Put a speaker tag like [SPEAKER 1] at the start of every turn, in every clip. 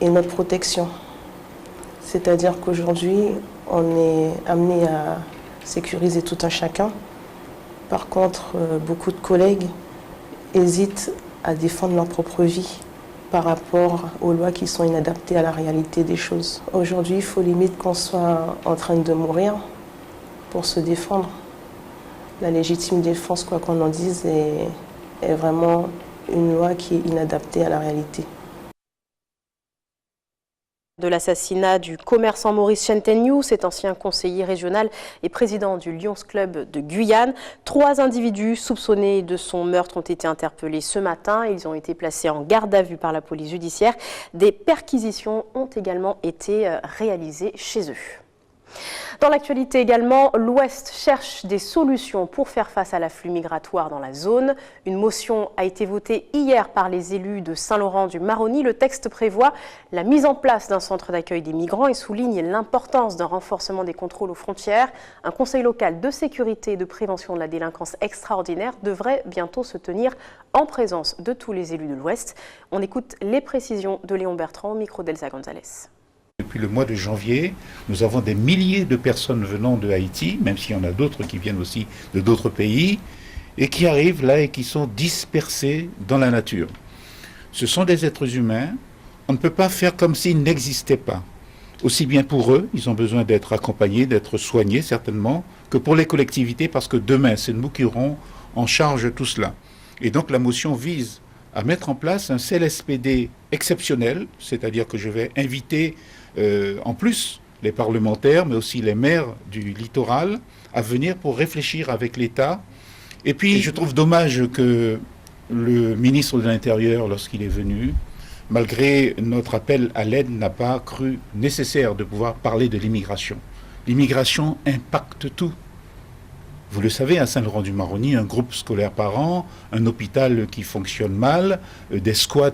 [SPEAKER 1] et notre protection. C'est-à-dire qu'aujourd'hui, on est amené à sécuriser tout un chacun. Par contre, beaucoup de collègues hésitent à défendre leur propre vie par rapport aux lois qui sont inadaptées à la réalité des choses. Aujourd'hui, il faut limite qu'on soit en train de mourir pour se défendre. La légitime défense, quoi qu'on en dise, est vraiment une loi qui est inadaptée à la réalité.
[SPEAKER 2] De l'assassinat du commerçant Maurice Chentegnoux, cet ancien conseiller régional et président du Lions Club de Guyane. 3 individus soupçonnés de son meurtre ont été interpellés ce matin. Ils ont été placés en garde à vue par la police judiciaire. Des perquisitions ont également été réalisées chez eux. Dans l'actualité également, l'Ouest cherche des solutions pour faire face à l'afflux migratoire dans la zone. Une motion a été votée hier par les élus de Saint-Laurent-du-Maroni. Le texte prévoit la mise en place d'un centre d'accueil des migrants et souligne l'importance d'un renforcement des contrôles aux frontières. Un conseil local de sécurité et de prévention de la délinquance extraordinaire devrait bientôt se tenir en présence de tous les élus de l'Ouest. On écoute les précisions de Léon Bertrand au micro d'Elsa Gonzalez.
[SPEAKER 3] Depuis le mois de janvier, nous avons des milliers de personnes venant de Haïti, même s'il y en a d'autres qui viennent aussi de d'autres pays, et qui arrivent là et qui sont dispersés dans la nature. Ce sont des êtres humains, on ne peut pas faire comme s'ils n'existaient pas. Aussi bien pour eux, ils ont besoin d'être accompagnés, d'être soignés certainement, que pour les collectivités, parce que demain, c'est nous qui aurons en charge tout cela. Et donc la motion vise à mettre en place un CLSPD exceptionnel, c'est-à-dire que je vais inviter en plus les parlementaires, mais aussi les maires du littoral, à venir pour réfléchir avec l'État. Et puis, je trouve dommage que le ministre de l'Intérieur, lorsqu'il est venu, malgré notre appel à l'aide, n'a pas cru nécessaire de pouvoir parler de l'immigration. L'immigration impacte tout. Vous le savez, à Saint-Laurent-du-Maroni, un groupe scolaire par an, un hôpital qui fonctionne mal, des squats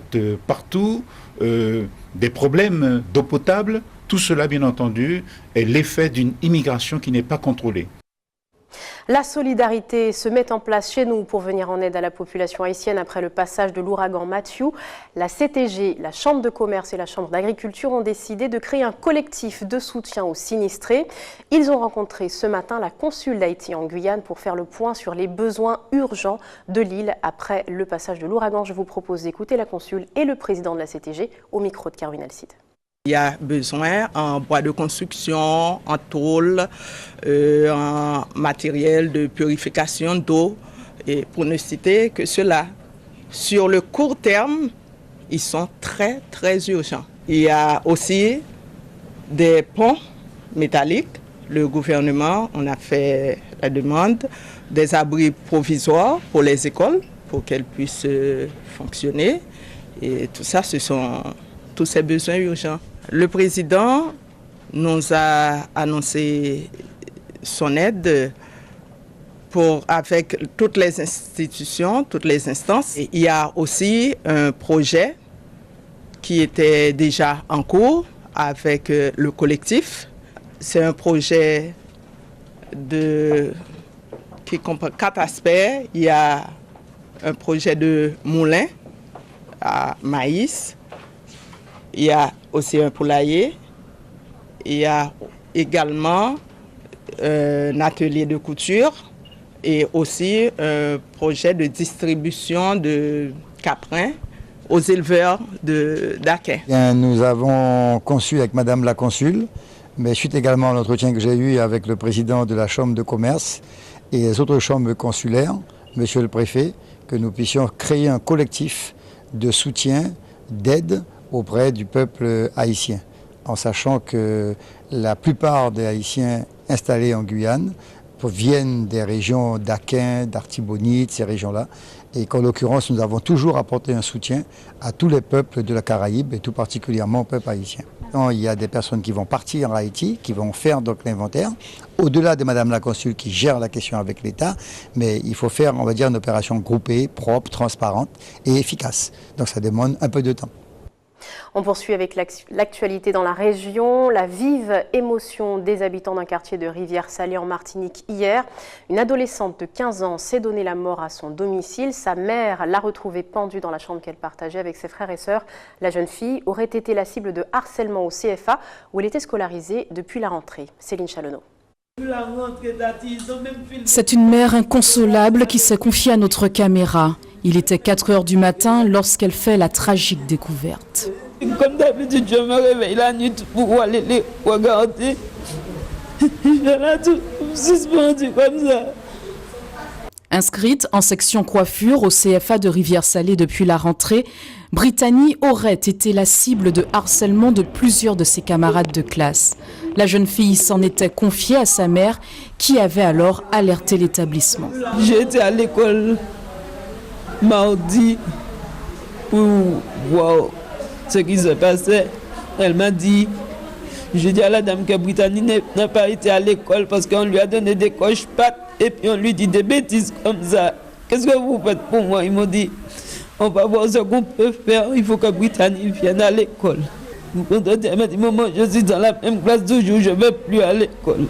[SPEAKER 3] partout, des problèmes d'eau potable, tout cela, bien entendu, est l'effet d'une immigration qui n'est pas contrôlée.
[SPEAKER 2] La solidarité se met en place chez nous pour venir en aide à la population haïtienne après le passage de l'ouragan Matthew. La CTG, la Chambre de commerce et la Chambre d'agriculture ont décidé de créer un collectif de soutien aux sinistrés. Ils ont rencontré ce matin la consul d'Haïti en Guyane pour faire le point sur les besoins urgents de l'île après le passage de l'ouragan. Je vous propose d'écouter la consul et le président de la CTG au micro de Caroline Alcide.
[SPEAKER 4] Il y a besoin en bois de construction, en tôle, en matériel de purification d'eau, et pour ne citer que cela. Sur le court terme, ils sont très, très urgents. Il y a aussi des ponts métalliques. Le gouvernement, on a fait la demande des abris provisoires pour les écoles, pour qu'elles puissent fonctionner. Et tout ça, ce sont tous ces besoins urgents. Le président nous a annoncé son aide avec toutes les institutions, toutes les instances. Et il y a aussi un projet qui était déjà en cours avec le collectif. C'est un projet qui comprend 4 aspects. Il y a un projet de moulin à maïs. Il y a aussi un poulailler. Il y a également un atelier de couture et aussi un projet de distribution de caprins aux éleveurs d'Aquin.
[SPEAKER 5] Nous avons conçu avec Madame la Consul, mais suite également à l'entretien que j'ai eu avec le président de la Chambre de commerce et les autres chambres consulaires, Monsieur le Préfet, que nous puissions créer un collectif de soutien, d'aide auprès du peuple haïtien, en sachant que la plupart des Haïtiens installés en Guyane viennent des régions d'Aquin, d'Artibonite, ces régions-là, et qu'en l'occurrence, nous avons toujours apporté un soutien à tous les peuples de la Caraïbe, et tout particulièrement au peuple haïtien. Il y a des personnes qui vont partir en Haïti, qui vont faire donc l'inventaire, au-delà de Madame la Consul qui gère la question avec l'État, mais il faut faire, on va dire, une opération groupée, propre, transparente et efficace. Donc ça demande un peu de temps.
[SPEAKER 2] On poursuit avec l'actualité dans la région. La vive émotion des habitants d'un quartier de Rivière-Salée en Martinique hier. Une adolescente de 15 ans s'est donné la mort à son domicile. Sa mère l'a retrouvée pendue dans la chambre qu'elle partageait avec ses frères et sœurs. La jeune fille aurait été la cible de harcèlement au CFA où elle était scolarisée depuis la rentrée. Céline Chalonneau.
[SPEAKER 6] C'est une mère inconsolable qui s'est confiée à notre caméra. Il était 4 heures du matin lorsqu'elle fait la tragique découverte.
[SPEAKER 7] Comme d'habitude, je me réveille la nuit pour aller les regarder. Je là tout suspendu comme ça.
[SPEAKER 6] Inscrite en section coiffure au CFA de Rivière-Salée depuis la rentrée, Brittany aurait été la cible de harcèlement de plusieurs de ses camarades de classe. La jeune fille s'en était confiée à sa mère qui avait alors alerté l'établissement.
[SPEAKER 7] J'ai été à l'école mardi pour voir ce qui se passait. Elle m'a dit, j'ai dit à la dame que Brittany n'a pas été à l'école parce qu'on lui a donné des coche-pattes et puis on lui dit des bêtises comme ça. Qu'est-ce que vous faites pour moi? Ils m'ont dit, on va voir ce qu'on peut faire, il faut que Brittany vienne à l'école. Elle m'a dit, maman, je suis dans la même classe toujours, je ne veux plus à l'école.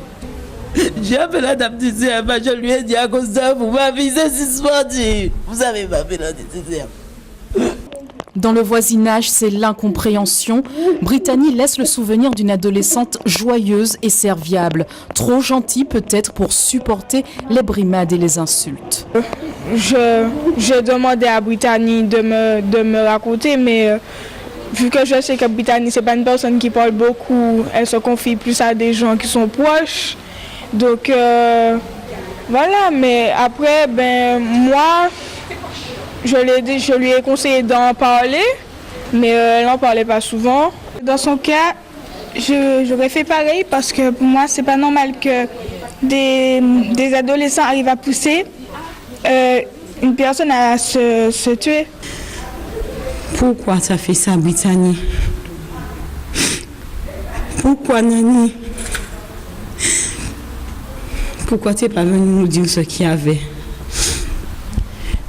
[SPEAKER 7] J'ai appelé la dame du CFA, je lui ai dit à cause de ça, vous m'avisez si soir, vous avez pas fait la nécessaire.
[SPEAKER 6] Dans le voisinage, c'est l'incompréhension. Brittany laisse le souvenir d'une adolescente joyeuse et serviable, trop gentille peut-être pour supporter les brimades et les insultes.
[SPEAKER 8] J'ai demandé à Brittany de me raconter, mais vu que je sais que Brittany, c'est pas une personne qui parle beaucoup, elle se confie plus à des gens qui sont proches. Donc voilà, mais après, moi, je lui ai conseillé d'en parler, mais elle n'en parlait pas souvent. Dans son cas, j'aurais fait pareil parce que pour moi, c'est pas normal que des adolescents arrivent à pousser une personne à se tuer.
[SPEAKER 7] Pourquoi ça fait ça, Brittany? Pourquoi, Nani? Pourquoi tu n'es pas venu nous dire ce qu'il y avait?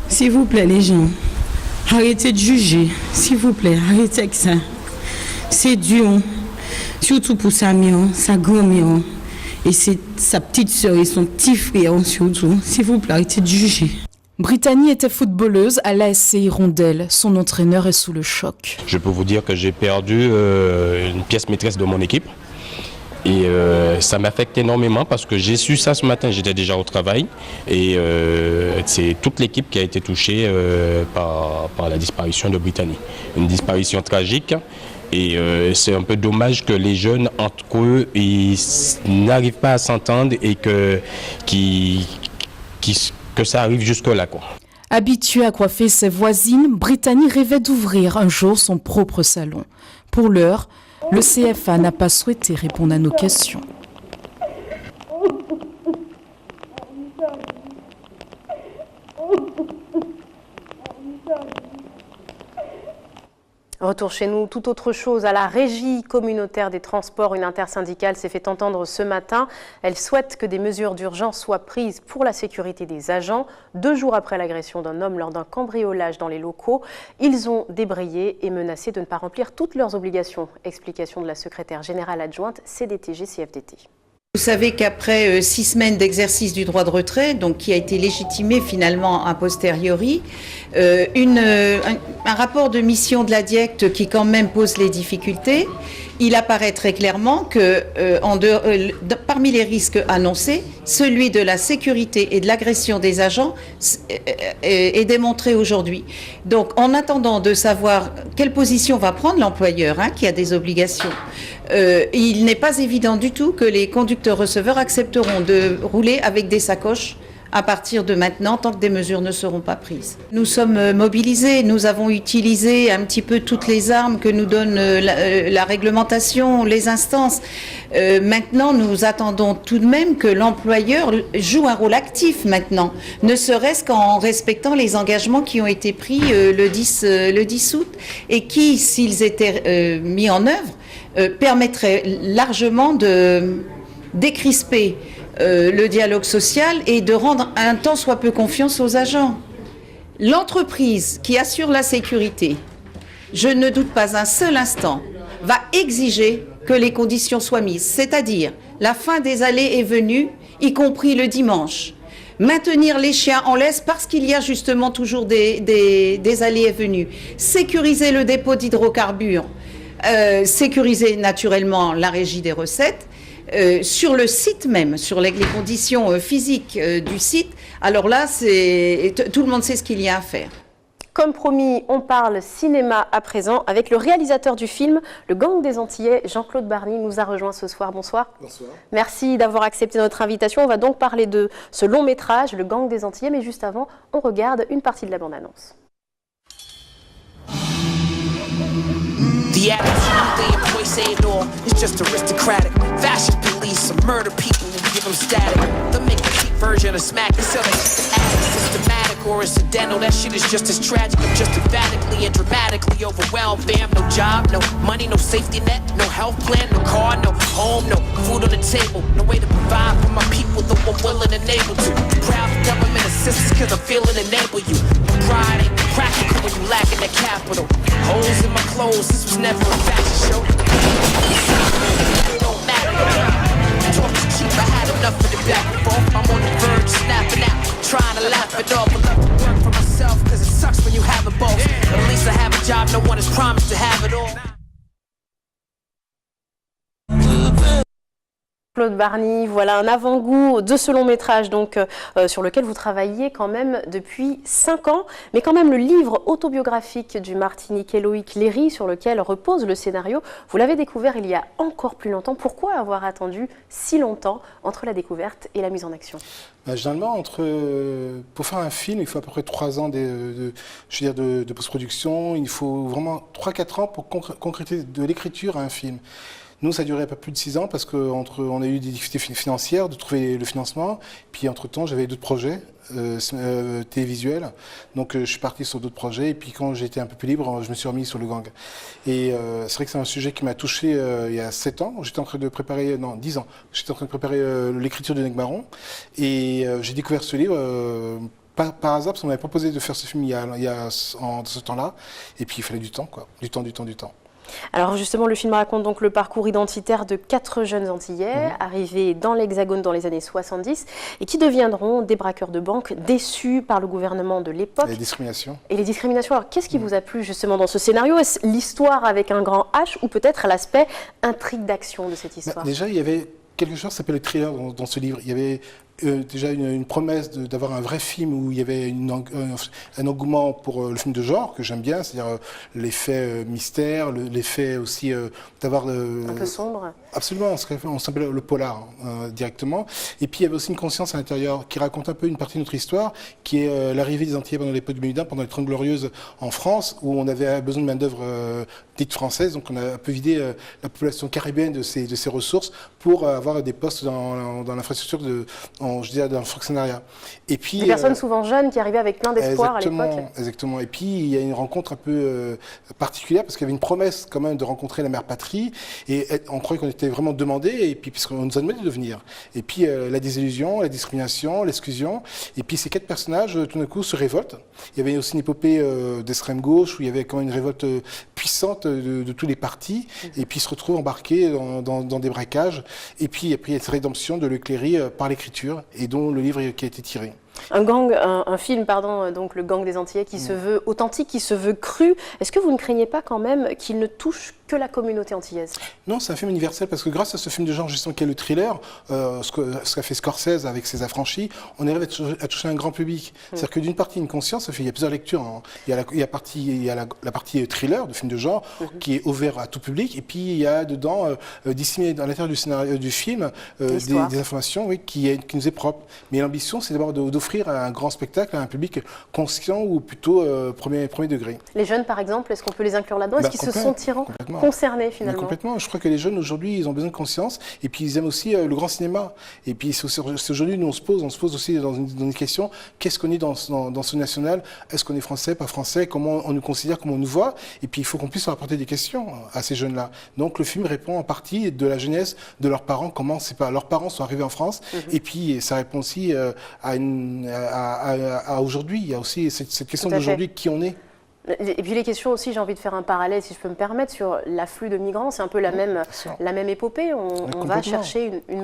[SPEAKER 7] S'il vous plaît, les gens, arrêtez de juger. S'il vous plaît, arrêtez avec ça. C'est dur, surtout pour sa mère, sa grand-mère, et sa petite soeur et son petit frère surtout. S'il vous plaît, arrêtez de juger.
[SPEAKER 6] Brittany était footballeuse à l'ASC Hirondelle. Son entraîneur est sous le choc.
[SPEAKER 9] Je peux vous dire que j'ai perdu une pièce maîtresse de mon équipe. Et ça m'affecte énormément parce que j'ai su ça ce matin, j'étais déjà au travail. Et c'est toute l'équipe qui a été touchée par la disparition de Brittany. Une disparition tragique. Et c'est un peu dommage que les jeunes, entre eux, ils n'arrivent pas à s'entendre et que ça arrive jusque-là, quoi.
[SPEAKER 6] Habituée à coiffer ses voisines, Brittany rêvait d'ouvrir un jour son propre salon. Pour l'heure, le CFA n'a pas souhaité répondre à nos questions.
[SPEAKER 2] Retour chez nous, tout autre chose. À la Régie communautaire des transports, une intersyndicale s'est fait entendre ce matin. Elle souhaite que des mesures d'urgence soient prises pour la sécurité des agents. 2 jours après l'agression d'un homme lors d'un cambriolage dans les locaux, ils ont débrayé et menacé de ne pas remplir toutes leurs obligations. Explication de la secrétaire générale adjointe CDTG-CFDT.
[SPEAKER 10] Vous savez qu'après 6 semaines d'exercice du droit de retrait, donc qui a été légitimé finalement a posteriori, un rapport de mission de la DIECT qui quand même pose les difficultés, il apparaît très clairement que parmi les risques annoncés, celui de la sécurité et de l'agression des agents est démontré aujourd'hui. Donc en attendant de savoir quelle position va prendre l'employeur, qui a des obligations, il n'est pas évident du tout que les conducteurs-receveurs accepteront de rouler avec des sacoches à partir de maintenant, tant que des mesures ne seront pas prises. Nous sommes mobilisés, nous avons utilisé un petit peu toutes les armes que nous donne la réglementation, les instances. Maintenant, nous attendons tout de même que l'employeur joue un rôle actif maintenant, ne serait-ce qu'en respectant les engagements qui ont été pris le 10 août et qui, s'ils étaient mis en œuvre, permettraient largement de décrisper le dialogue social et de rendre un tant soit peu confiance aux agents. L'entreprise qui assure la sécurité, je ne doute pas un seul instant, va exiger que les conditions soient mises, c'est-à-dire la fin des allées et venues, y compris le dimanche. Maintenir les chiens en laisse parce qu'il y a justement toujours des allées et venues. Sécuriser le dépôt d'hydrocarbures, sécuriser naturellement la régie des recettes. Sur le site même, sur les conditions physiques du site, alors là, tout le monde sait ce qu'il y a à faire.
[SPEAKER 2] Comme promis, on parle cinéma à présent avec le réalisateur du film Le Gang des Antillais, Jean-Claude Barny, nous a rejoint ce soir. Bonsoir.
[SPEAKER 11] Bonsoir. Merci
[SPEAKER 2] d'avoir accepté notre invitation. On va donc parler de ce long métrage, Le Gang des Antillais, mais juste avant, on regarde une partie de la bande-annonce.
[SPEAKER 12] The attitude they employ say it all. It's just aristocratic. Fascist police, some murder people who give them static. They'll make a cheap version of smack so they act systematic or incidental. That shit is just as tragic. I'm just emphatically and dramatically overwhelmed. Bam, no job, no money, no safety net, no health plan, no car, no home, no food on the table. No way to provide for my people, though I'm willing and able to. Proud of government assistance cause I'm feeling enable you. Pride ain't practical when you lacking the capital. Holes in my clothes, this was never a fashion show. It don't matter. Talk is cheap, I had enough of the back and forth. I'm on the verge, snapping out, trying to laugh it off. I love to work for myself, cause it sucks when you have a boss. But at least I have a job, no one has promised to have it all.
[SPEAKER 2] Claude Barny, voilà un avant-goût de ce long métrage donc, sur lequel vous travaillez quand même depuis 5 ans. Mais quand même le livre autobiographique du Martiniquais Loïc Léry sur lequel repose le scénario, vous l'avez découvert il y a encore plus longtemps. Pourquoi avoir attendu si longtemps entre la découverte et la mise en action ?
[SPEAKER 11] Généralement, pour faire un film, il faut à peu près 3 ans de post-production. Il faut vraiment 3-4 ans pour concrétiser de l'écriture à un film. Nous, ça a duré un peu plus de 6 ans parce qu'on a eu des difficultés financières, de trouver le financement. Puis entre-temps, j'avais d'autres projets télévisuels. Donc je suis parti sur d'autres projets. Et puis quand j'étais un peu plus libre, je me suis remis sur le gang. Et c'est vrai que c'est un sujet qui m'a touché il y a 7 ans. J'étais en train de préparer, 10 ans. J'étais en train de préparer l'écriture de Necbaron. Et j'ai découvert ce livre. Par hasard, parce qu'on m'avait proposé de faire ce film en ce temps-là. Et puis il fallait du temps, quoi. Du temps.
[SPEAKER 2] Alors justement, le film raconte donc le parcours identitaire de 4 jeunes Antillais arrivés dans l'Hexagone dans les années 70 et qui deviendront des braqueurs de banque déçus par le gouvernement de l'époque.
[SPEAKER 11] Les discriminations.
[SPEAKER 2] Et les discriminations. Alors qu'est-ce qui vous a plu justement dans ce scénario ? Est-ce l'histoire avec un grand H ou peut-être l'aspect intrigue d'action de cette histoire ?
[SPEAKER 11] Déjà, il y avait quelque chose qui s'appelle le thriller dans ce livre. Il y avait déjà une promesse d'avoir un vrai film où il y avait un engouement pour le film de genre que j'aime bien, c'est-à-dire l'effet mystère, l'effet aussi d'avoir...
[SPEAKER 2] un peu sombre.
[SPEAKER 11] Absolument, on s'appelle le polar directement. Et puis il y avait aussi une conscience à l'intérieur qui raconte un peu une partie de notre histoire, qui est l'arrivée des Antillais pendant l'époque du Bénudin, pendant les 30 Glorieuses en France, où on avait besoin de main-d'œuvre dite française, donc on a un peu vidé la population caribéenne de ses ressources pour avoir des postes dans l'infrastructure dans le fonctionnariat. Et puis,
[SPEAKER 2] des personnes souvent jeunes qui arrivaient avec plein d'espoir à l'époque.
[SPEAKER 11] Exactement. Et puis il y a une rencontre un peu particulière parce qu'il y avait une promesse quand même de rencontrer la mère patrie et on croyait qu'on était vraiment demandé et puis puisqu'on nous a demandé de venir. Et puis la désillusion, la discrimination, l'exclusion. Et puis ces 4 personnages tout d'un coup se révoltent. Il y avait aussi une épopée d'extrême gauche où il y avait quand même une révolte puissante de tous les partis et puis ils se retrouvent embarqués dans des braquages. Et puis après il y a cette rédemption de Loïc Léry par l'écriture et dont le livre qui a été tiré.
[SPEAKER 2] Un film, donc Le Gang des Antillais, qui se veut authentique, qui se veut cru. Est-ce que vous ne craignez pas quand même qu'il ne touche que la communauté antillaise?
[SPEAKER 11] Non, c'est un film universel parce que grâce à ce film de genre justement qui est le thriller, ce qu'a fait Scorsese avec ses Affranchis, on arrive à toucher un grand public. C'est-à-dire que d'une partie, une conscience, il y a plusieurs lectures. Hein. Il y a la partie thriller de film de genre qui est ouvert à tout public, et puis il y a dedans, disséminé dans l'intérieur du scénario du film, des informations qui nous est propre. Mais l'ambition, c'est d'abord d'offrir un grand spectacle à un public conscient ou plutôt premier degré.
[SPEAKER 2] Les jeunes, par exemple, est-ce qu'on peut les inclure là-dedans? Est-ce qu'ils se sentiront concernés finalement?
[SPEAKER 11] Complètement. Je crois que les jeunes aujourd'hui, ils ont besoin de conscience et puis ils aiment aussi le grand cinéma. Et puis aujourd'hui, nous on se pose aussi dans une question, qu'est-ce qu'on est dans ce national? Est-ce qu'on est français, pas français? Comment on nous considère, comment on nous voit? Et puis il faut qu'on puisse leur apporter des questions à ces jeunes-là. Donc le film répond en partie de la jeunesse de leurs parents, comment leurs parents sont arrivés en France. Et puis ça répond aussi à aujourd'hui. Il y a aussi cette question d'aujourd'hui, qui on est.
[SPEAKER 2] Et puis les questions aussi, j'ai envie de faire un parallèle, si je peux me permettre, sur l'afflux de migrants. C'est un peu la même épopée. On va chercher un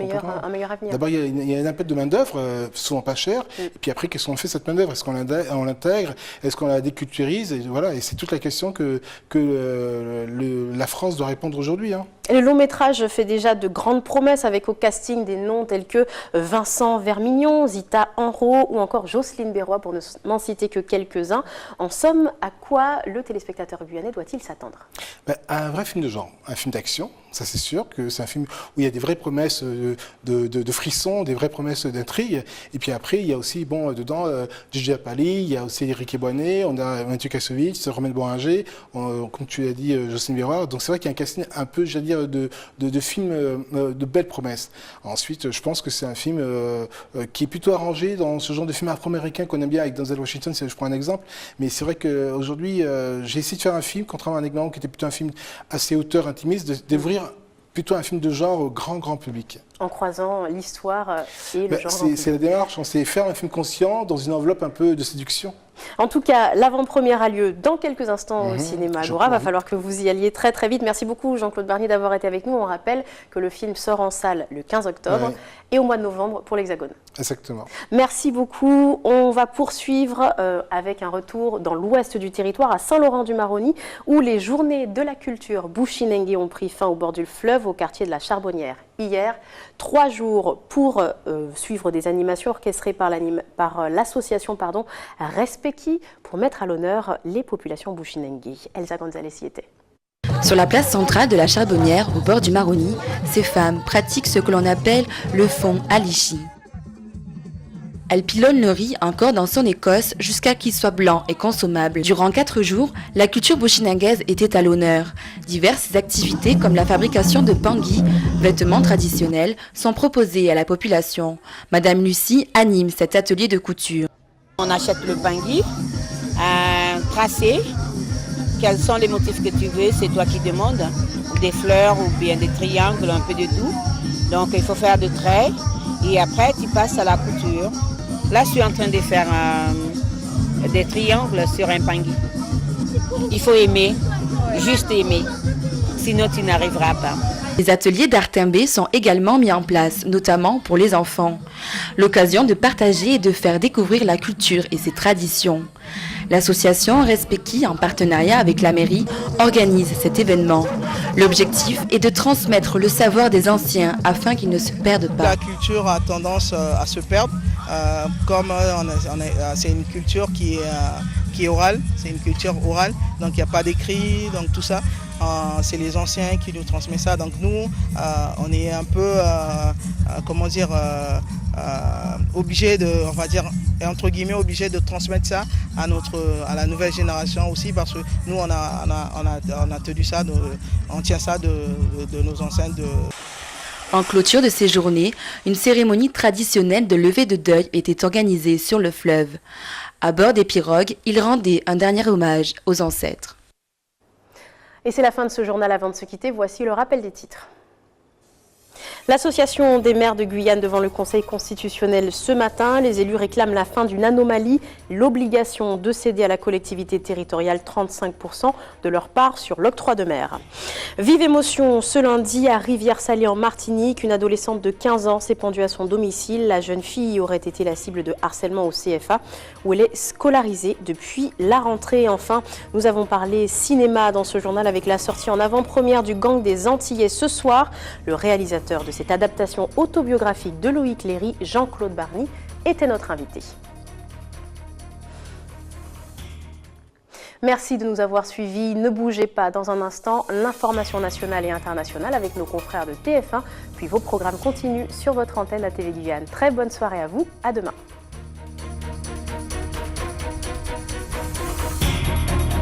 [SPEAKER 2] meilleur avenir.
[SPEAKER 11] D'abord, il y a un appel de main-d'œuvre, souvent pas cher. Et puis après, qu'est-ce qu'on fait cette main-d'œuvre? Est-ce qu'on l'intègre? Est-ce qu'on la déculturise? Et voilà, et c'est toute la question que la France doit répondre aujourd'hui. Hein.
[SPEAKER 2] Et le long métrage fait déjà de grandes promesses avec au casting des noms tels que Vincent Vermignon, Zita Enro ou encore Jocelyne Berroy, pour ne m'en citer que quelques-uns. En somme, à quoi le téléspectateur guyanais doit-il s'attendre?
[SPEAKER 11] Un vrai film de genre, un film d'action. Ça, c'est sûr que c'est un film où il y a des vraies promesses de frissons, des vraies promesses d'intrigue. Et puis après, il y a aussi, dedans, Gigi Apali, il y a aussi Eric Ebouané, on a Mathieu Kassovitz, Romain Boringer, comme tu l'as dit, Jocelyne Berroy. Donc c'est vrai qu'il y a un casting un peu, j'allais dire, de films de belles promesses. Ensuite, je pense que c'est un film qui est plutôt arrangé dans ce genre de film afro-américain qu'on aime bien avec Denzel Washington, si je prends un exemple. Mais c'est vrai qu'aujourd'hui, j'ai essayé de faire un film, contrairement à un exemple qui était plutôt un film assez auteur, intimiste, d'ouvrir plutôt un film de genre au grand public.
[SPEAKER 2] En croisant l'histoire et le genre.
[SPEAKER 11] C'est la démarche, on sait faire un film conscient dans une enveloppe un peu de séduction.
[SPEAKER 2] En tout cas, l'avant-première a lieu dans quelques instants au cinéma Agora. Il va falloir que vous y alliez très vite. Merci beaucoup Jean-Claude Barnier d'avoir été avec nous. On rappelle que le film sort en salle le 15 octobre et au mois de novembre pour l'Hexagone.
[SPEAKER 11] Exactement.
[SPEAKER 2] Merci beaucoup. On va poursuivre avec un retour dans l'ouest du territoire, à Saint-Laurent-du-Maroni, où les journées de la culture Bushinengue ont pris fin au bord du fleuve, au quartier de la Charbonnière. Hier, 3 jours pour suivre des animations orchestrées par l'association Respeki pour mettre à l'honneur les populations Bushinengue. Elsa González y était.
[SPEAKER 13] Sur la place centrale de la Charbonnière, au bord du Maroni, ces femmes pratiquent ce que l'on appelle le fond alichi. Elles pilonnent le riz encore dans son écosse jusqu'à qu'il soit blanc et consommable. Durant 4 jours, la culture bushinengaise était à l'honneur. Diverses activités comme la fabrication de pangui, vêtements traditionnels, sont proposées à la population. Madame Lucie anime cet atelier de couture.
[SPEAKER 14] On achète le pangui, un tracé. Quels sont les motifs que tu veux, c'est toi qui demandes. Des fleurs ou bien des triangles, un peu de tout. Donc il faut faire de traits et après tu passes à la couture. Là, je suis en train de faire des triangles sur un pangui. Il faut aimer, juste aimer, sinon tu n'arriveras pas.
[SPEAKER 13] Les ateliers d'art timbé sont également mis en place, notamment pour les enfants. L'occasion de partager et de faire découvrir la culture et ses traditions. L'association Respeki, en partenariat avec la mairie, organise cet événement. L'objectif est de transmettre le savoir des anciens afin qu'ils ne se perdent pas.
[SPEAKER 15] La culture a tendance à se perdre, comme c'est une culture qui est orale, c'est une culture orale, donc il n'y a pas d'écrit, donc tout ça. C'est les anciens qui nous transmettent ça, donc nous, on est un peu, obligé de, on va dire, entre guillemets, obligé de transmettre ça à la nouvelle génération aussi, parce que nous, on a tenu ça, on tient ça de nos anciens.
[SPEAKER 13] En clôture de ces journées, une cérémonie traditionnelle de levée de deuil était organisée sur le fleuve. À bord des pirogues, ils rendaient un dernier hommage aux ancêtres.
[SPEAKER 2] Et c'est la fin de ce journal. Avant de se quitter, voici le rappel des titres. L'association des maires de Guyane devant le Conseil constitutionnel ce matin. Les élus réclament la fin d'une anomalie, l'obligation de céder à la collectivité territoriale 35% de leur part sur l'octroi de mer. Vive émotion ce lundi à Rivière-Salée en Martinique. Une adolescente de 15 ans s'est pendue à son domicile. La jeune fille aurait été la cible de harcèlement au CFA où elle est scolarisée depuis la rentrée. Enfin, nous avons parlé cinéma dans ce journal avec la sortie en avant-première du Gang des Antillais ce soir. Le réalisateur de cette adaptation autobiographique de Loïc Léry, Jean-Claude Barnier, était notre invité. Merci de nous avoir suivis. Ne bougez pas, dans un instant, l'information nationale et internationale avec nos confrères de TF1, puis vos programmes continuent sur votre antenne à TV Guyane. Très bonne soirée à vous, à demain.